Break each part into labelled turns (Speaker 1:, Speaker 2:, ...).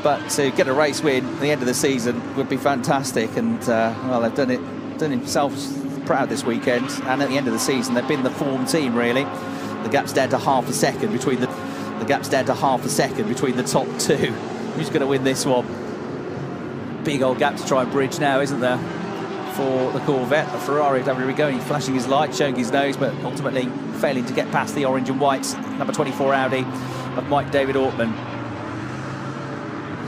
Speaker 1: but to get a race win at the end of the season would be fantastic. And well, they've done themselves proud this weekend, and at the end of the season they've been the form team really. The gap's down to half a second between the top two. Who's going to win this one? Big old gap to try and bridge now, isn't there, for the Corvette? The Ferrari of David Rigoni flashing his light, showing his nose, but ultimately failing to get past the orange and whites. Number 24 Audi of Mike David Ortman.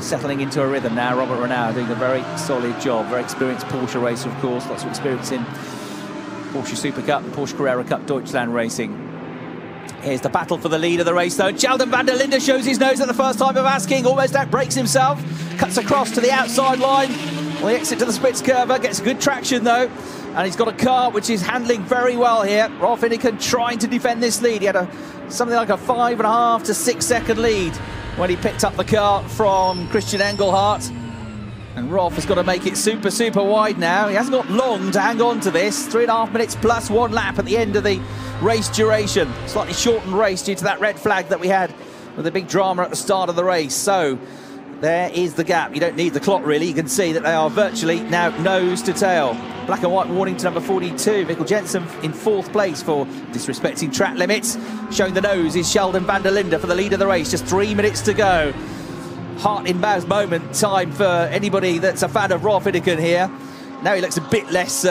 Speaker 1: Settling into a rhythm now. Robert Renau doing a very solid job. Very experienced Porsche racer, of course. Lots of experience in Porsche Super Cup and Porsche Carrera Cup Deutschland racing. Here's the battle for the lead of the race, though. Sheldon van der Linde shows his nose at the first time of asking. Almost outbreaks himself. Cuts across to the outside line. On the exit to the Spitzkurve. Gets good traction, though. And he's got a car which is handling very well here. Rolf Inniken trying to defend this lead. He had something like a 5.5 to 6 second lead when he picked up the car from Christian Engelhardt. And Rolf has got to make it super, super wide now. He hasn't got long to hang on to this. 3.5 minutes plus 1 lap at the end of the race duration. Slightly shortened race due to that red flag that we had with the big drama at the start of the race. So there is the gap. You don't need the clock really. You can see that they are virtually now nose to tail. Black and white warning to number 42. Mikkel Jensen in 4th place for disrespecting track limits. Showing the nose is Sheldon van der Linde for the lead of the race. Just 3 minutes to go. Heart in mouth moment time for anybody that's a fan of Rolf Inniken here. Now he looks a bit less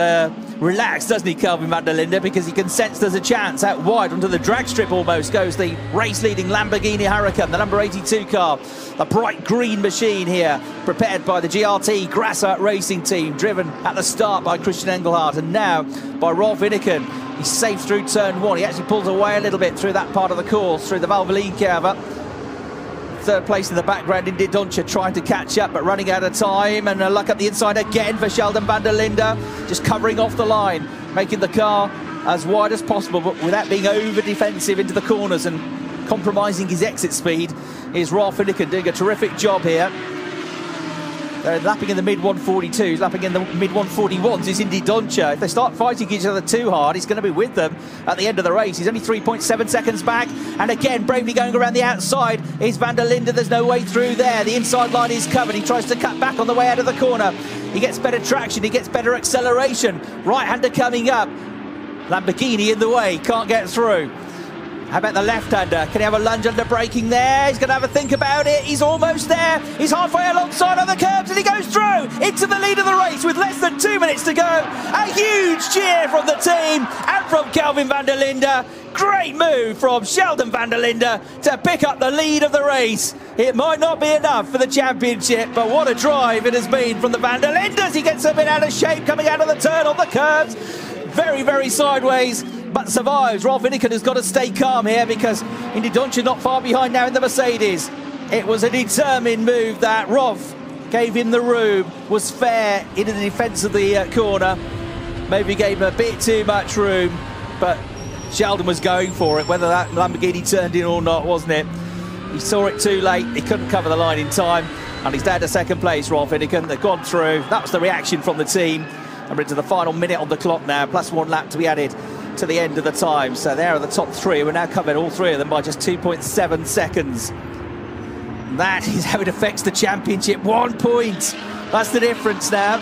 Speaker 1: relaxed, doesn't he, Kelvin van der Linde, because he can sense there's a chance. Out wide onto the drag strip almost goes the race-leading Lamborghini Huracan, the number 82 car. A bright green machine here, prepared by the GRT Grasser Racing Team, driven at the start by Christian Engelhardt, and now by Rolf Inniken. He's safe through turn 1. He actually pulls away a little bit through that part of the course, through the Valvoline curve. 3rd place in the background in Didoncha, trying to catch up but running out of time, and a luck up the inside again for Sheldon van der Linde, just covering off the line, making the car as wide as possible but without being over defensive into the corners and compromising his exit speed. Is Rolf Inniken doing a terrific job here. They're lapping in the mid-142s, lapping in the mid-141s. He's in Didoncha. If they start fighting each other too hard, he's going to be with them at the end of the race. He's only 3.7 seconds back. And again, bravely going around the outside is van der Linde. There's no way through there. The inside line is covered. He tries to cut back on the way out of the corner. He gets better traction. He gets better acceleration. Right-hander coming up. Lamborghini in the way. Can't get through. How about the left-hander? Can he have a lunge under braking there? He's going to have a think about it. He's almost there. He's halfway alongside on the curbs and he goes through into the lead of the race with less than 2 minutes to go. A huge cheer from the team and from Kelvin van der Linde. Great move from Sheldon van der Linde to pick up the lead of the race. It might not be enough for the championship, but what a drive it has been from the van der Lindes. He gets a bit out of shape coming out of the turn on the curbs. Very, very sideways, but survives. Rolf Inniken has got to stay calm here because Indy Doncic not far behind now in the Mercedes. It was a determined move that Rolf gave him the room, was fair in the defence of the corner. Maybe gave him a bit too much room, but Sheldon was going for it, whether that Lamborghini turned in or not, wasn't it? He saw it too late, he couldn't cover the line in time, and he's down to 2nd place, Rolf Inniken. They've gone through. That was the reaction from the team. And we're into the final minute on the clock now, plus 1 lap to be added to the end of the time. So there are the top 3. We're now covered all 3 of them by just 2.7 seconds. And that is how it affects the championship. 1 point. That's the difference now.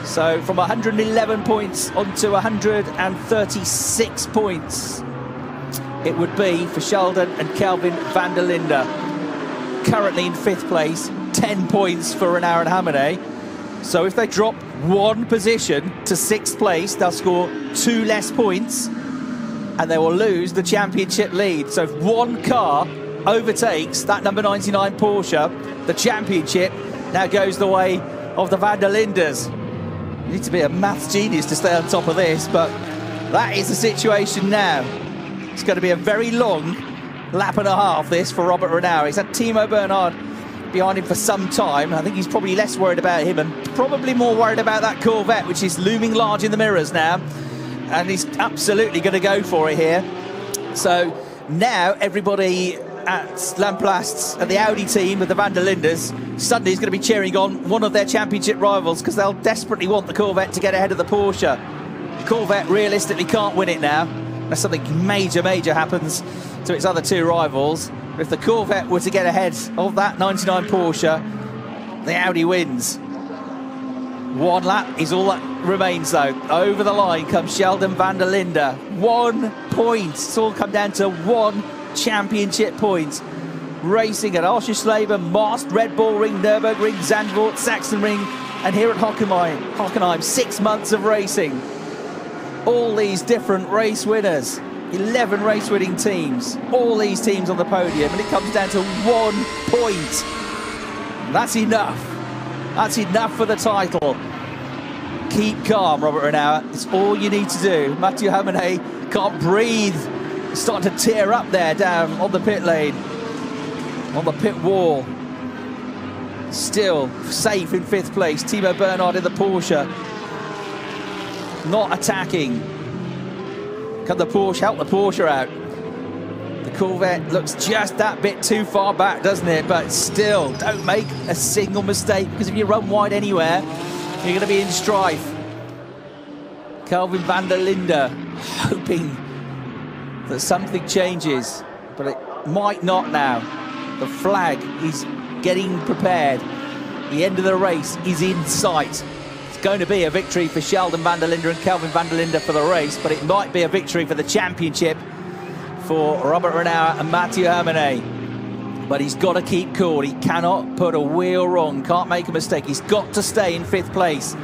Speaker 1: So from 111 points onto 136 points it would be for Sheldon and Kelvin van der Linde. Currently in 5th place, 10 points for Renau and Hamane. So if they drop 1 position to 6th place, they'll score 2 less points and they will lose the championship lead. So if 1 car overtakes that number 99 Porsche, the championship now goes the way of the van der Lindes. You need to be a maths genius to stay on top of this, but that is the situation now. It's going to be a very long lap and a half, this, for Robert Renau. He's had Timo Bernhard behind him for some time. I think he's probably less worried about him and probably more worried about that Corvette, which is looming large in the mirrors now. And he's absolutely going to go for it here. So now everybody at Lamplasts, at the Audi team with the van der Lindes, suddenly is going to be cheering on one of their championship rivals because they'll desperately want the Corvette to get ahead of the Porsche. The Corvette realistically can't win it now unless something major happens to its other 2 rivals. If the Corvette were to get ahead of that 99 Porsche, the Audi wins. One lap is all that remains though. Over the line comes Sheldon van der Linde. 1 point. It's all come down to 1 championship point. Racing at Oschersleben, Most, Red Bull Ring, Nürburgring, Zandvoort, Sachsenring, and here at Hockenheim, 6 months of racing. All these different race winners, 11 race winning teams, all these teams on the podium, and it comes down to 1 point. That's enough. That's enough for the title. Keep calm, Robert Renauer. It's all you need to do. Mathieu Hockenheimring can't breathe. He's starting to tear up there down on the pit lane, on the pit wall. Still safe in 5th place. Timo Bernhard in the Porsche. Not attacking. Can the Porsche help the Porsche out? The Corvette looks just that bit too far back, doesn't it? But still, don't make a single mistake, because if you run wide anywhere, you're going to be in strife. Kelvin van der Linde hoping that something changes, but it might not now. The flag is getting prepared. The end of the race is in sight. It's going to be a victory for Sheldon van der Linde and Kelvin van der Linde for the race, but it might be a victory for the championship for Robert Renauer and Mathieu Hockenheimring. But he's got to keep cool. He cannot put a wheel wrong, can't make a mistake. He's got to stay in 5th place.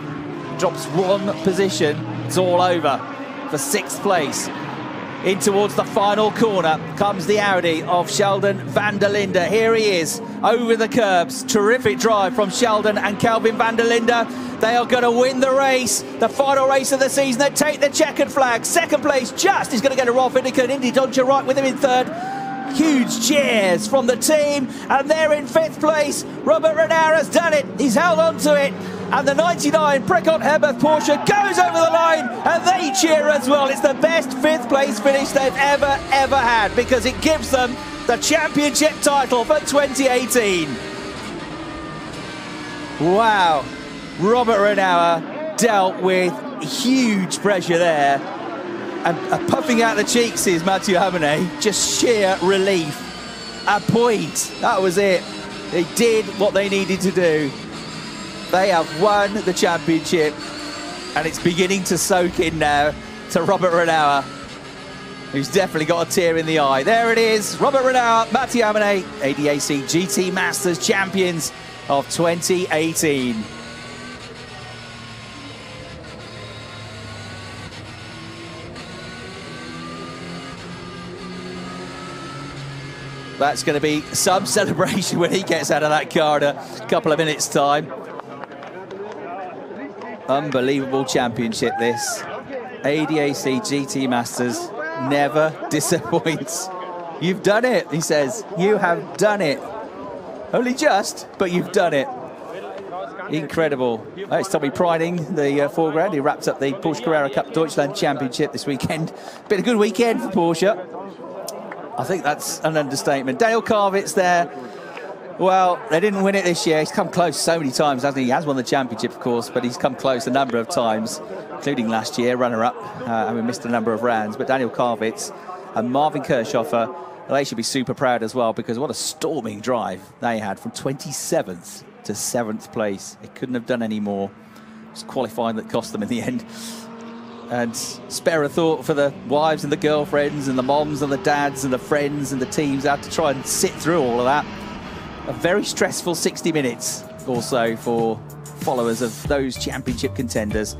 Speaker 1: Drops 1 position, it's all over for 6th place. In towards the final corner comes the Audi of Sheldon van der Linde. Here he is, over the curbs. Terrific drive from Sheldon and Kelvin van der Linde. They are going to win the race, the final race of the season. They take the checkered flag. 2nd place just. He's going to get a Rolf Indica and Indy Dodger right with him in 3rd. Huge cheers from the team, and they're in 5th place. Robert Renauer has done it. He's held on to it. And the 99 Precott Herberth Porsche goes over the line, and they cheer as well. It's the best 5th place finish they've ever had, because it gives them the championship title for 2018. Wow. Robert Renauer dealt with huge pressure there, and puffing out the cheeks is Mathieu Hockenheimring. Just sheer relief. A point. That was it. They did what they needed to do. They have won the championship, and it's beginning to soak in now to Robert Renauer, who's definitely got a tear in the eye. There it is, Robert Renauer, Mathieu Hockenheimring, ADAC GT Masters champions of 2018. That's going to be some celebration when he gets out of that car in a couple of minutes' time. Unbelievable championship, this. ADAC GT Masters never disappoints. You've done it, he says. You have done it. Only just, but you've done it. Incredible. It's Tommy Preining, the foreground. He wrapped up the Porsche Carrera Cup Deutschland Championship this weekend. Been a good weekend for Porsche. I think that's an understatement. Dale Carvitz there. Well, they didn't win it this year. He's come close so many times, hasn't he? He has won the championship, of course, but he's come close a number of times, including last year, runner-up, and we missed a number of rounds. But Daniel Carvitz and Marvin Kirchhofer, they should be super proud as well, because what a storming drive they had from 27th to 7th place. They couldn't have done any more. It was qualifying that cost them in the end. And spare a thought for the wives and the girlfriends and the moms and the dads and the friends and the teams out to try and sit through all of that. A very stressful 60 minutes also for followers of those championship contenders.